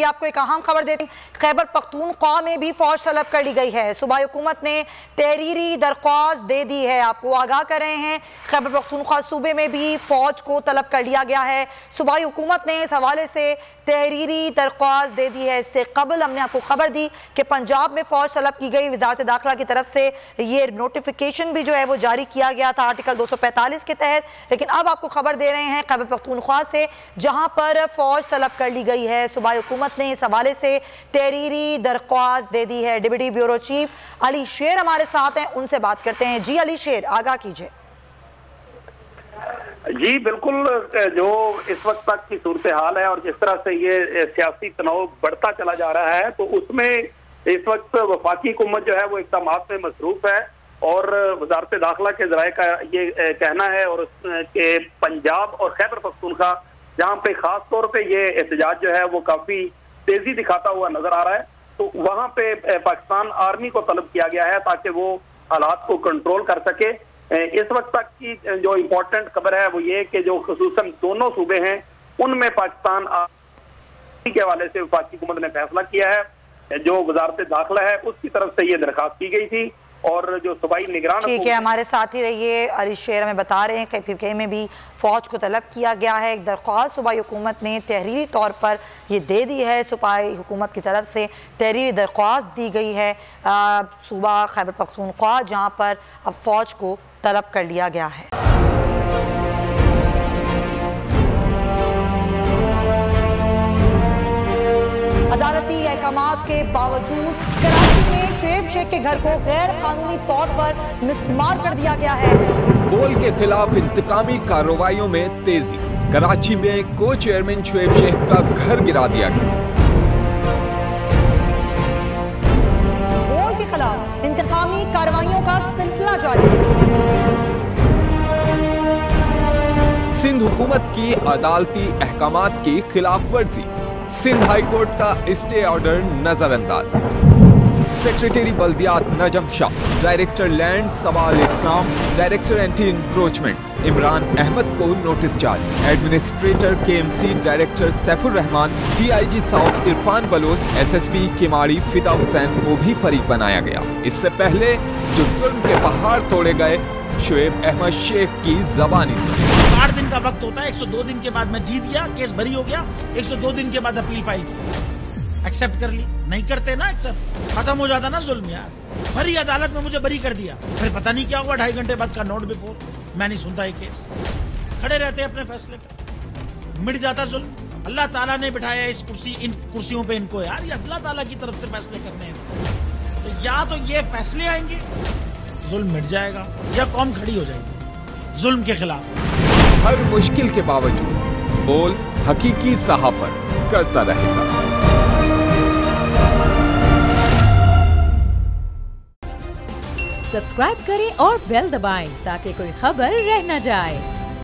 आपको एक अहम खबर देते हैं। खैबर पख्तूनख्वा में भी फौज तलब कर ली गई है। सूबाई हुकूमत ने तहरीरी दरख्वास्त दे दी है। आपको आगाह कर रहे हैं, खैबर पख्तूनख्वा सूबे में भी फौज को तलब कर लिया गया है। सूबाई हुकूमत ने इस हवाले से तहरीरी दरख्वास्त दे दी है। इससे कबल हमने आपको खबर दी कि पंजाब में फौज तलब की गई। वजारत दाखिला की तरफ से ये नोटिफिकेशन भी जो है वो जारी किया गया था आर्टिकल 245 के तहत। लेकिन अब आपको खबर दे रहे हैं खैबर पख्तूनख्वा से, जहां पर फौज तलब कर ली गई है। सूबाई हुकूमत ने इस हवाले से तहरीरी दरख्वास्त दे दी है। डिप्टी ब्यूरो चीफ अली शेर हमारे साथ हैं, उनसे बात करते हैं। जी अली शेर, आगाह कीजिए। जी बिल्कुल, जो इस वक्त तक की सूरत हाल है और जिस तरह से ये सियासी तनाव बढ़ता चला जा रहा है, तो उसमें इस वक्त वफाकी हुकूमत जो है वो इक़दामात में मसरूफ है। और वजारत दाखिला के ज़राए का ये कहना है और के पंजाब और खैबर पख्तूनख्वा जहाँ पे खास तौर पे ये एहतजाज जो है वो काफी तेजी दिखाता हुआ नजर आ रहा है, तो वहाँ पे पाकिस्तान आर्मी को तलब किया गया है ताकि वो हालात को कंट्रोल कर सके। इस वक्त तक की जो इम्पोर्टेंट खबर है वो ये कि जो खुसूसन दोनों सूबे हैं उनमें पाकिस्तान के हवाले से वफाकी हुकूमत ने फैसला किया है। जो वजारत दाखिला है उसकी तरफ से ये दरखास्त की गई थी और जो सूबाई निगरान, ठीक है, हमारे साथ ही रहिए। अली शेर हमें बता रहे हैं कि पीके में भी फौज को तलब किया गया है। एक दरख्वास्त सूबाई हुकूमत ने तहरीरी तौर पर ये दे दी है। सूबाई हुकूमत की तरफ से तहरीरी दरख्वास्त दी गई है सूबा खैबर पख्तूनख्वा, जहाँ पर अब फौज को तलब कर लिया गया है। अदालती अहकामात के बावजूद कराची में शुएब शेख के घर को गैर कानूनी तौर पर मिसमार कर दिया गया है। बोल के खिलाफ इंतकामी कार्रवाइयों में तेजी। कराची में को चेयरमैन शुएब शेख का घर गिरा दिया गया। बोल के खिलाफ इंतकामी कार्रवाइयों का सिलसिला जारी है। सिंध हुकूमत की अदालती अहकामात की खिलाफ वर्जी। सिंध हाई कोर्ट का स्टे ऑर्डर नजरअंदाज। सेक्रेटरी बल्दियात Najam Shah, director land Sawal Islam, director anti encroachment Imran Ahmed को नोटिस जारी। Administrator KMC director Saifur Rehman, DIG south Irfan Baloch, SSP Keamari Fida Hussain को भी फरीक बनाया गया। इससे पहले जो जुल्म के पहाड़ तोड़े गए, शुएब अहमद शेख की जबानी सुनी। 60 दिन का वक्त होता है, 102 दिन के बाद मैं जीत गया, केस भरी हो गया, 102 दिन के बाद अपील फाइल की, एक्सेप्ट कर ली। नहीं करते ना एक्सेप्ट, खत्म हो जाता ना जुल्म यार। भरी अदालत में मुझे बरी कर दिया, फिर पता नहीं क्या हुआ, 2.5 घंटे बाद का नोट बिफोर, मैं नहीं सुनता ये केस। खड़े रहते अपने फैसले पे, मिट जाता जुल्म। अल्लाह ताला ने बिठाया इस कुर्सी, इन कुर्सियों पे इनको यार, ये अल्लाह ताला की तरफ से फैसले करने हैं। तो या तो ये फैसले आएंगे, जुल्म मिट जाएगा, या कौम खड़ी हो जाएगी जुल्म के खिलाफ। हर मुश्किल के बावजूद बोल हकीकी सहाफत करता रहेगा। सब्सक्राइब करें और बेल दबाएं ताकि कोई खबर रह न जाए।